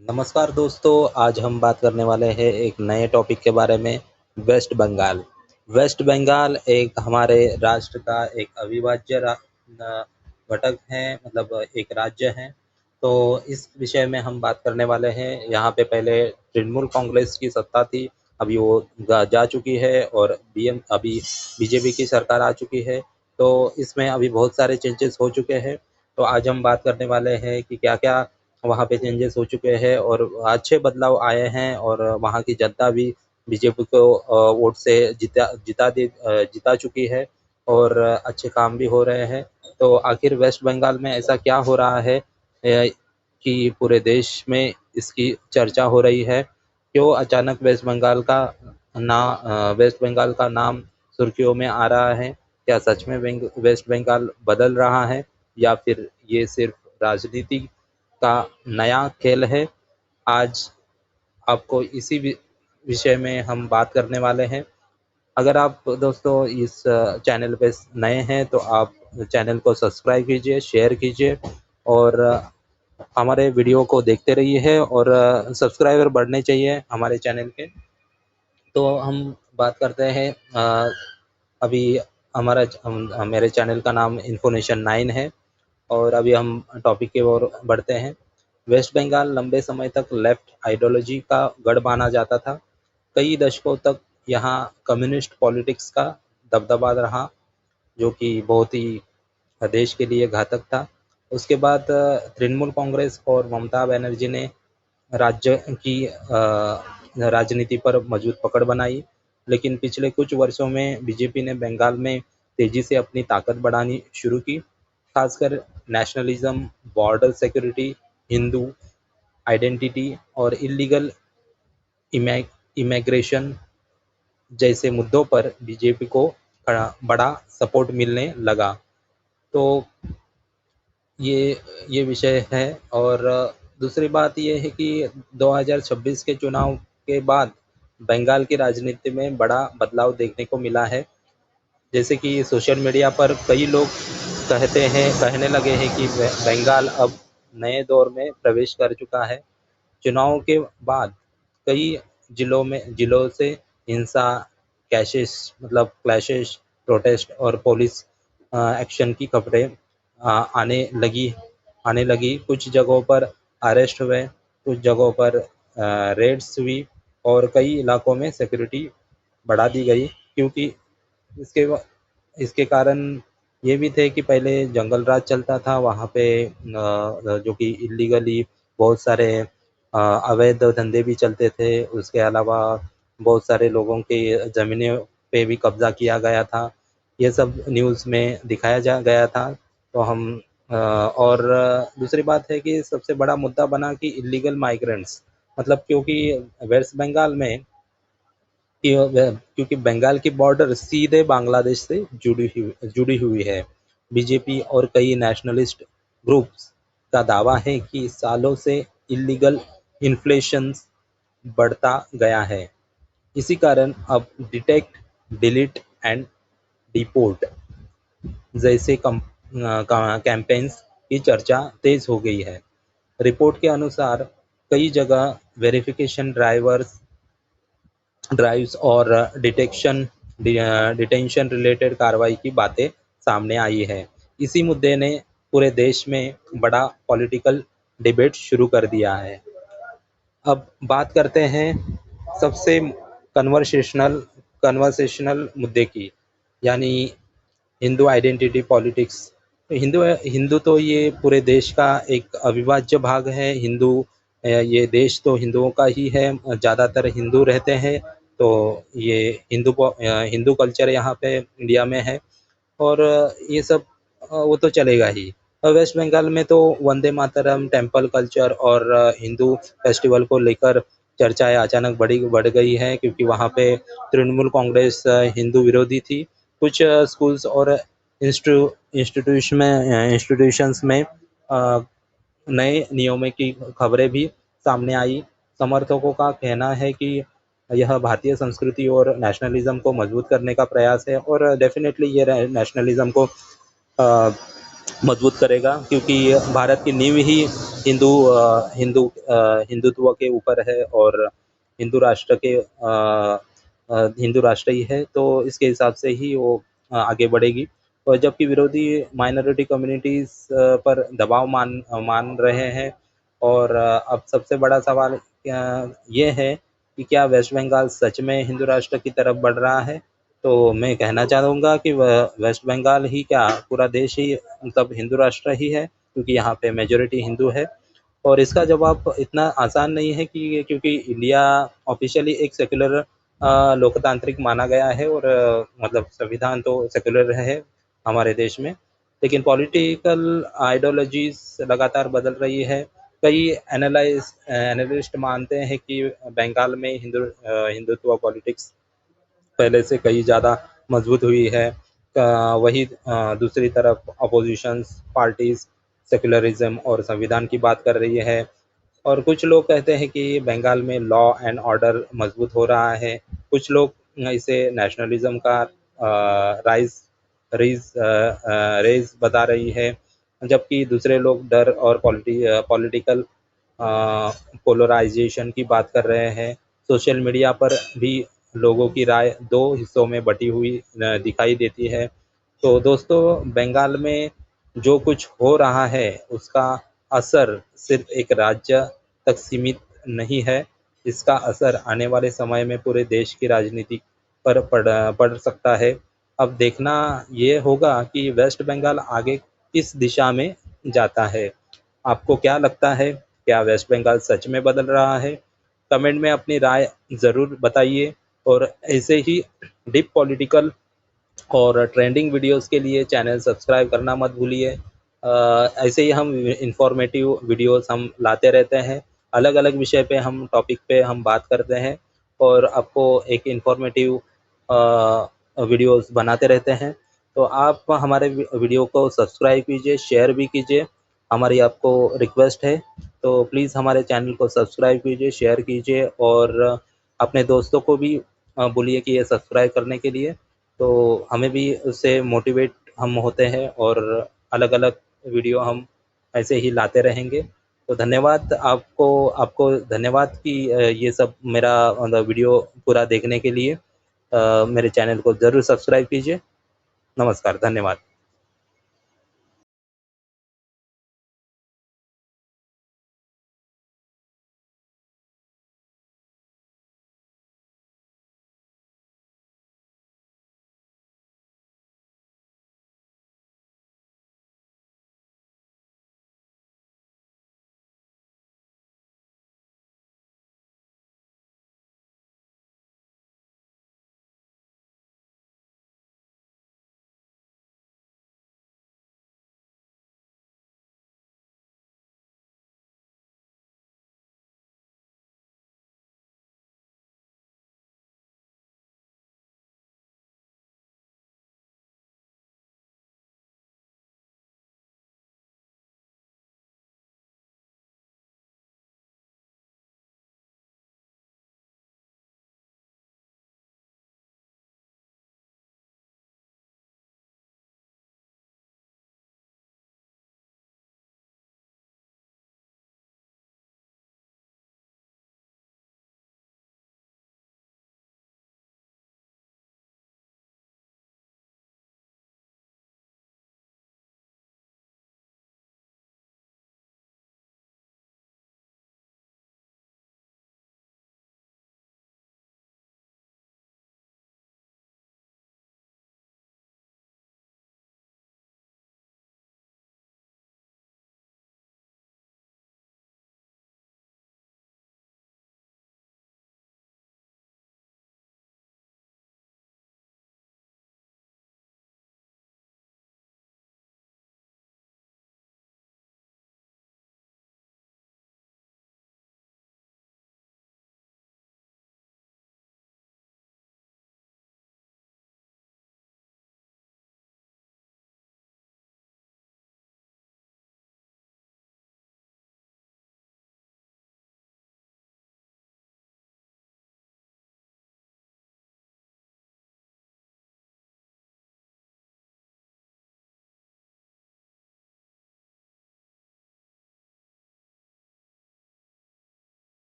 नमस्कार दोस्तों, आज हम बात करने वाले हैं एक नए टॉपिक के बारे में। वेस्ट बंगाल। वेस्ट बंगाल एक हमारे राष्ट्र का एक अविभाज्य घटक है, मतलब एक राज्य है। तो इस विषय में हम बात करने वाले हैं। यहाँ पे पहले तृणमूल कांग्रेस की सत्ता थी, अभी वो जा चुकी है और अभी बीजेपी की सरकार आ चुकी है। तो इसमें अभी बहुत सारे चेंजेस हो चुके हैं। तो आज हम बात करने वाले हैं कि क्या क्या वहाँ पे चेंजेस हो चुके हैं और अच्छे बदलाव आए हैं, और वहाँ की जनता भी बीजेपी को वोट से जिता चुकी है, और अच्छे काम भी हो रहे हैं। तो आखिर वेस्ट बंगाल में ऐसा क्या हो रहा है कि पूरे देश में इसकी चर्चा हो रही है? क्यों अचानक वेस्ट बंगाल का नाम सुर्खियों में आ रहा है? क्या सच में वेस्ट बंगाल बदल रहा है, या फिर ये सिर्फ राजनीति का नया खेल है? आज आपको इसी विषय में हम बात करने वाले हैं। अगर आप दोस्तों इस चैनल पे नए हैं तो आप चैनल को सब्सक्राइब कीजिए, शेयर कीजिए, और हमारे वीडियो को देखते रहिए, और सब्सक्राइबर बढ़ने चाहिए हमारे चैनल के। तो हम बात करते हैं अभी मेरे चैनल का नाम इन्फॉर्मेशन 9 है, और अभी हम टॉपिक की ओर बढ़ते हैं। वेस्ट बंगाल लंबे समय तक लेफ्ट आइडियोलॉजी का गढ़ माना जाता था। कई दशकों तक यहाँ कम्युनिस्ट पॉलिटिक्स का दबदबा रहा, जो कि बहुत ही देश के लिए घातक था। उसके बाद तृणमूल कांग्रेस और ममता बनर्जी ने राज्य की राजनीति पर मजबूत पकड़ बनाई। लेकिन पिछले कुछ वर्षों में बीजेपी ने बंगाल में तेजी से अपनी ताकत बढ़ानी शुरू की, खासकर nationalism, border security, Hindu identity और इलीगल इमिग्रेशन जैसे मुद्दों पर बीजेपी को बड़ा सपोर्ट मिलने लगा। तो ये विषय है। और दूसरी बात ये है कि 2026 के चुनाव के बाद बंगाल की राजनीति में बड़ा बदलाव देखने को मिला है। जैसे कि सोशल मीडिया पर कई लोग कहने लगे हैं कि बंगाल अब नए दौर में प्रवेश कर चुका है। चुनाव के बाद कई जिलों से हिंसा, क्लैशेस, प्रोटेस्ट और पुलिस एक्शन की खबरें आने लगी। कुछ जगहों पर अरेस्ट हुए, कुछ जगहों पर रेड्स हुई, और कई इलाकों में सिक्योरिटी बढ़ा दी गई, क्योंकि इसके इसके कारण ये भी थे कि पहले जंगल राज चलता था वहाँ पे, जो कि इलीगली बहुत सारे अवैध धंधे भी चलते थे। उसके अलावा बहुत सारे लोगों के ज़मीनों पे भी कब्जा किया गया था। ये सब न्यूज़ में दिखाया गया था। तो हम और दूसरी बात है कि सबसे बड़ा मुद्दा बना कि इलीगल माइग्रेंट्स, मतलब क्योंकि वेस्ट बंगाल में क्योंकि बंगाल की बॉर्डर सीधे बांग्लादेश से जुड़ी हुई है। बीजेपी और कई नेशनलिस्ट ग्रुप्स का दावा है कि सालों से इलीगल इन्फ्लेशन बढ़ता गया है। इसी कारण अब डिटेक्ट, डिलीट एंड डिपोर्ट जैसे कैंपेन्स की चर्चा तेज हो गई है। रिपोर्ट के अनुसार कई जगह वेरिफिकेशन ड्राइव्स और डिटेंशन रिलेटेड कार्रवाई की बातें सामने आई है। इसी मुद्दे ने पूरे देश में बड़ा पॉलिटिकल डिबेट शुरू कर दिया है। अब बात करते हैं सबसे कन्वर्सेशनल कन्वर्सेशनल मुद्दे की, यानी हिंदू आइडेंटिटी पॉलिटिक्स। तो हिंदू तो ये पूरे देश का एक अविभाज्य भाग है। ये देश तो हिंदुओं का ही है, ज़्यादातर हिंदू रहते हैं। तो ये हिंदू कल्चर यहाँ पे इंडिया में है, और ये सब वो तो चलेगा ही। वेस्ट बंगाल में तो वंदे मातरम, टेम्पल कल्चर और हिंदू फेस्टिवल को लेकर चर्चाएं अचानक बढ़ गई है, क्योंकि वहाँ पे तृणमूल कांग्रेस हिंदू विरोधी थी। कुछ स्कूल्स और इंस्टीट्यूशंस में नए नियमों की खबरें भी सामने आई। समर्थकों का कहना है कि यह भारतीय संस्कृति और नेशनलिज्म को मजबूत करने का प्रयास है, और डेफिनेटली ये नेशनलिज्म को मजबूत करेगा, क्योंकि भारत की नींव ही हिंदुत्व के ऊपर है और हिंदू राष्ट्र ही है, तो इसके हिसाब से ही वो आगे बढ़ेगी। और जबकि विरोधी माइनॉरिटी कम्युनिटीज़ पर दबाव मान रहे हैं। और अब सबसे बड़ा सवाल ये है कि क्या वेस्ट बंगाल सच में हिंदू राष्ट्र की तरफ बढ़ रहा है? तो मैं कहना चाहूँगा कि वेस्ट बंगाल ही क्या, पूरा देश ही मतलब हिंदू राष्ट्र ही है, क्योंकि यहाँ पे मेजॉरिटी हिंदू है। और इसका जवाब इतना आसान नहीं है, कि क्योंकि इंडिया ऑफिशियली एक सेक्युलर लोकतांत्रिक माना गया है, और मतलब संविधान तो सेक्युलर है हमारे देश में। लेकिन पॉलिटिकल आइडियोलॉजीज लगातार बदल रही है। कई एनालिस्ट मानते हैं कि बंगाल में हिंदुत्व पॉलिटिक्स पहले से कहीं ज़्यादा मजबूत हुई है। वही दूसरी तरफ अपोजिशंस पार्टीज सेक्युलरिज्म और संविधान की बात कर रही है। और कुछ लोग कहते हैं कि बंगाल में लॉ एंड ऑर्डर मजबूत हो रहा है। कुछ लोग इसे नेशनलिज्म का राइज रेज रेज बता रही है, जबकि दूसरे लोग डर और पॉलिटिकल पोलराइजेशन की बात कर रहे हैं। सोशल मीडिया पर भी लोगों की राय दो हिस्सों में बटी हुई दिखाई देती है। तो दोस्तों, बंगाल में जो कुछ हो रहा है उसका असर सिर्फ एक राज्य तक सीमित नहीं है। इसका असर आने वाले समय में पूरे देश की राजनीति पर पड़ सकता है। अब देखना ये होगा कि वेस्ट बंगाल आगे किस दिशा में जाता है। आपको क्या लगता है? क्या वेस्ट बंगाल सच में बदल रहा है? कमेंट में अपनी राय ज़रूर बताइए। और ऐसे ही डीप पॉलिटिकल और ट्रेंडिंग वीडियोस के लिए चैनल सब्सक्राइब करना मत भूलिए। ऐसे ही हम इंफॉर्मेटिव वीडियोस हम लाते रहते हैं। अलग अलग विषय पे हम टॉपिक पे हम बात करते हैं, और आपको एक इंफॉर्मेटिव वीडियोस बनाते रहते हैं। तो आप हमारे वीडियो को सब्सक्राइब कीजिए, शेयर भी कीजिए, हमारी आपको रिक्वेस्ट है। तो प्लीज़ हमारे चैनल को सब्सक्राइब कीजिए, शेयर कीजिए, और अपने दोस्तों को भी बोलिए कि ये सब्सक्राइब करने के लिए। तो हमें भी उससे मोटिवेट हम होते हैं, और अलग अलग वीडियो हम ऐसे ही लाते रहेंगे। तो धन्यवाद आपको। आपको धन्यवाद कि ये सब मेरा मतलब वीडियो पूरा देखने के लिए। मेरे चैनल को ज़रूर सब्सक्राइब कीजिए। नमस्कार, धन्यवाद।